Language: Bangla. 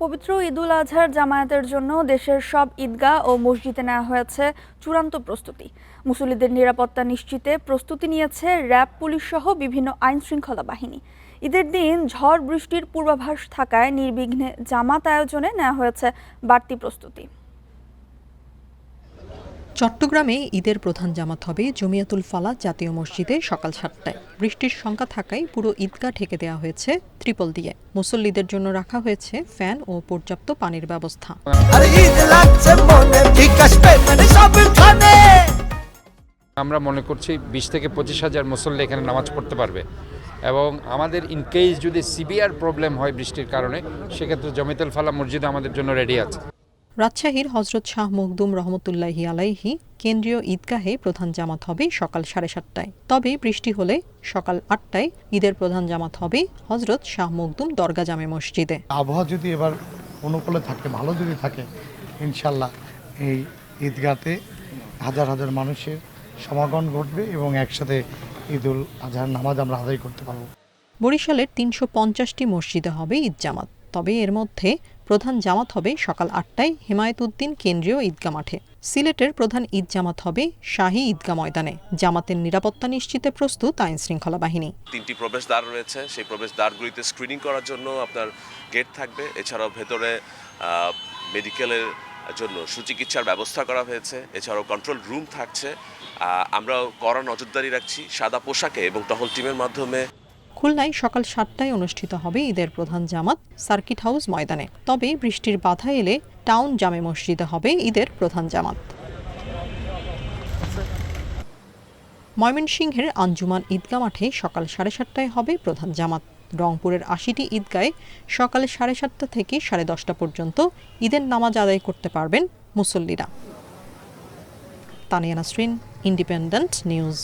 পবিত্র ঈদুল আজহার জামায়াতের জন্য দেশের সব ঈদগাহ ও মসজিদে নেওয়া হয়েছে চূড়ান্ত প্রস্তুতি। মুসল্লিদের নিরাপত্তা নিশ্চিতে প্রস্তুতি নিয়েছে র্যাব, পুলিশ সহ বিভিন্ন আইন শৃঙ্খলা বাহিনী। ঈদের দিন ঝড় বৃষ্টির পূর্বাভাস থাকায় নির্বিঘ্নে জামাত আয়োজনে নেওয়া হয়েছে বাড়তি প্রস্তুতি। চট্টগ্রামে ঈদের প্রধান জামাত হবে জমিয়াতুল ফালাহ জাতীয় মসজিদে সকাল 7টায়। বৃষ্টির শঙ্কা থাকায় পুরো ঈদগাহ ঢেকে দেওয়া হয়েছে ত্রিপল দিয়ে। মুসল্লিদের জন্য রাখা হয়েছে ফ্যান ও পর্যাপ্ত পানির ব্যবস্থা। আমরা মনে করছি 20 থেকে 25,000 মুসল্লি এখানে নামাজ পড়তে পারবে এবং আমাদের ইনকেস যদি সিভিয়ার প্রবলেম হয় বৃষ্টির কারণে, সেক্ষেত্রে জমিয়াতুল ফালাহ মসজিদ আমাদের জন্য রেডি আছে। রাজশাহীর হজরত শাহ মখদুম রহমতুল্লাহি আলাইহি কেন্দ্রীয় ঈদগাহে প্রধান জামাত হবে সকাল 7:30টায়। তবে বৃষ্টি হলে সকাল 8টায় ঈদের প্রধান জামাত হবে হজরত শাহ মখদুম দরগা জামে মসজিদে। আবহাওয়া যদি এবার অনুকূলে থাকে, ভালো যদি থাকে, ইনশাল্লাহ এই ঈদগাহতে হাজার হাজার মানুষের সমাগম ঘটবে এবং একসাথে ঈদুল আজহার নামাজ আমরা আদায় করতে পারব। বরিশালের 350টি মসজিদে হবে ঈদ জামাত। তবে এর মধ্যে প্রধান জামাত হবে সকাল 8টায় হেমায়েতুদ্দিন কেন্দ্রীয় ঈদগাহ মাঠে। সিলেটের প্রধান ঈদ জামাত হবে শাহী ঈদগাহ ময়দানে। জামাতের নিরাপত্তা নিশ্চিতে প্রস্তুত আইন শৃঙ্খলা বাহিনী। 3টি প্রবেশদ্বার রয়েছে, সেই প্রবেশদ্বারগুলিতে স্ক্রিনিং করার জন্য আপনার গেট থাকবে। এছাড়াও ভেতরে মেডিকেলের জন্য সুচিকিৎসার ব্যবস্থা করা হয়েছে। এছাড়াও কন্ট্রোল রুম থাকছে। আমরাও কড়া নজরদারি রাখছি সাদা পোশাকে এবং টহল টিমের মাধ্যমে। খুলনায় সকাল 7টায় অনুষ্ঠিত হবে ঈদের প্রধান জামাত সার্কিট হাউস ময়দানে। তবে বৃষ্টির বাধা এলে টাউন জামে মসজিদে হবে ঈদের প্রধান জামাত। ময়মনসিংহের আঞ্জুমান ঈদগাহ মাঠে সকাল 7:30টায় হবে প্রধান জামাত। রংপুরের 80টি ঈদগাহে সকাল 7:30টা থেকে 10:30টা পর্যন্ত ঈদের নামাজ আদায় করতে পারবেন মুসল্লিরা। Tania Nasrin, independent news.